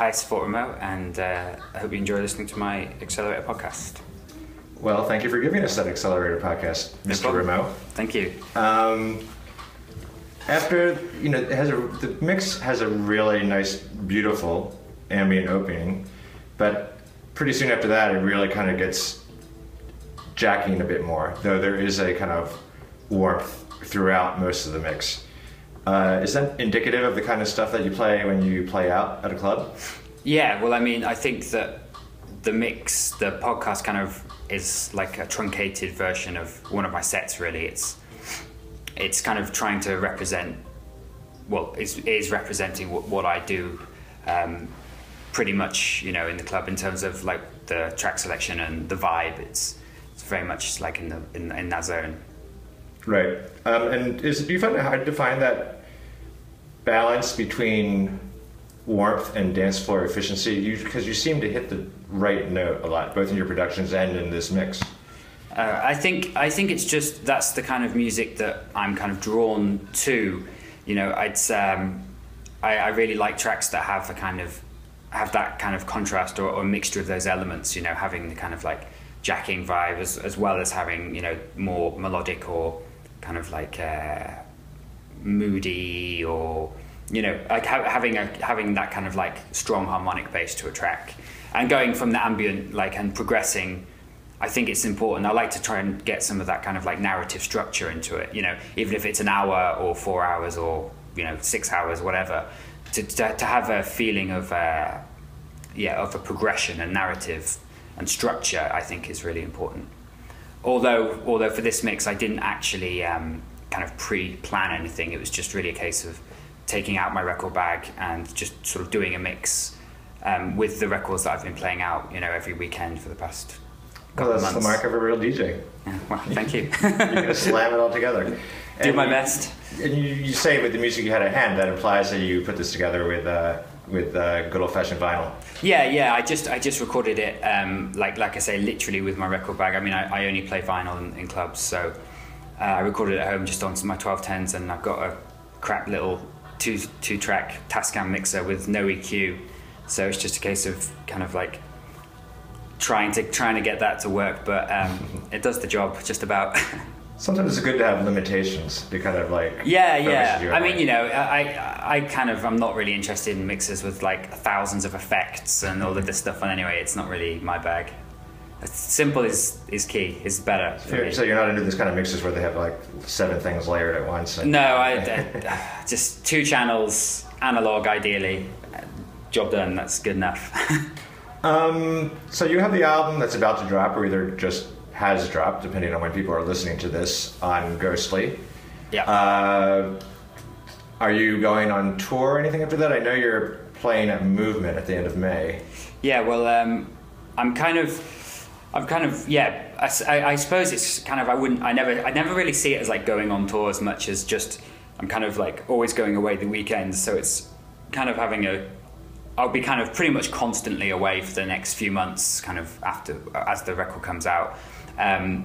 I support Romeau, and I hope you enjoy listening to my XLR8R Podcast. Well, thank you for giving us that XLR8R Podcast, Mr. Romeau. Thank you. After, the mix has a really nice, beautiful ambient opening, but pretty soon after that, it really kind of gets jacking a bit more, though there is a kind of warmth throughout most of the mix. Is that indicative of the kind of stuff that you play when you play out at a club? Yeah, well, I mean, I think that the mix, the podcast kind of is like a truncated version of one of my sets, really. It's kind of trying to represent, is representing what I do pretty much, in the club in terms of like the track selection and the vibe. It's very much like in that zone. Right. And do you find it hard to find that balance between warmth and dance floor efficiency? Because you seem to hit the right note a lot, both in your productions and in this mix. I think it's just that's the kind of music that I'm kind of drawn to. I really like tracks that have that kind of contrast or a mixture of those elements. Having the kind of like jacking vibe as well as having more melodic or kind of like moody or like having that kind of like strong harmonic bass to a track, and going from the ambient and progressing. I think it's important. I like to try and get some of that kind of like narrative structure into it. Even if it's an hour or 4 hours or 6 hours, whatever, to have a feeling of a progression and narrative and structure, I think is really important. Although for this mix, I didn't actually kind of pre-plan anything. It was just really a case of taking out my record bag and just sort of doing a mix with the records that I've been playing out, every weekend for the past couple of months. That's the mark of a real DJ. Yeah, well, thank you. You're going to slam it all together. Do my best. And you say with the music you had at hand, that implies that you put this together with good old-fashioned vinyl. Yeah. I just recorded it, like I say, literally with my record bag. I mean, I only play vinyl in clubs, so I recorded it at home just on my 1210s, and I've got a crap little two-track Tascam mixer with no EQ. So it's just a case of kind of like trying to get that to work, but it does the job just about. Sometimes it's good to have limitations to kind of like. Yeah. I mean, I'm not really interested in mixers with like thousands of effects and all of this stuff. And anyway, it's not really my bag. Simple is key. Is better. So you're not into this kind of mixers where they have like 7 things layered at once. No, I just 2 channels, analog ideally. Job done. That's good enough. So you have the album that's about to drop, or either just has dropped, depending on when people are listening to this, on Ghostly. Yeah. Are you going on tour or anything after that? I know you're playing at Movement at the end of May. Yeah. Well, I suppose it's kind of I never really see it as like going on tour as much as just I'm kind of like always going away the weekends, so it's kind of I'll be kind of pretty much constantly away for the next few months, kind of as the record comes out, and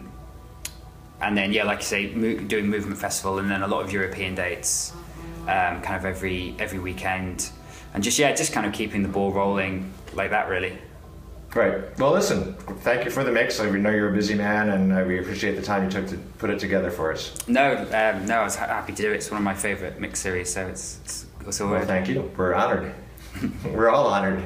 then like you say, doing Movement Festival, and then a lot of European dates, kind of every weekend, and just kind of keeping the ball rolling like that, really. Great. Well, listen, thank you for the mix. We know you're a busy man, and we appreciate the time you took to put it together for us. No, I was happy to do it. It's one of my favorite mix series, so it's all well, thank you. We're honored. We're all honored.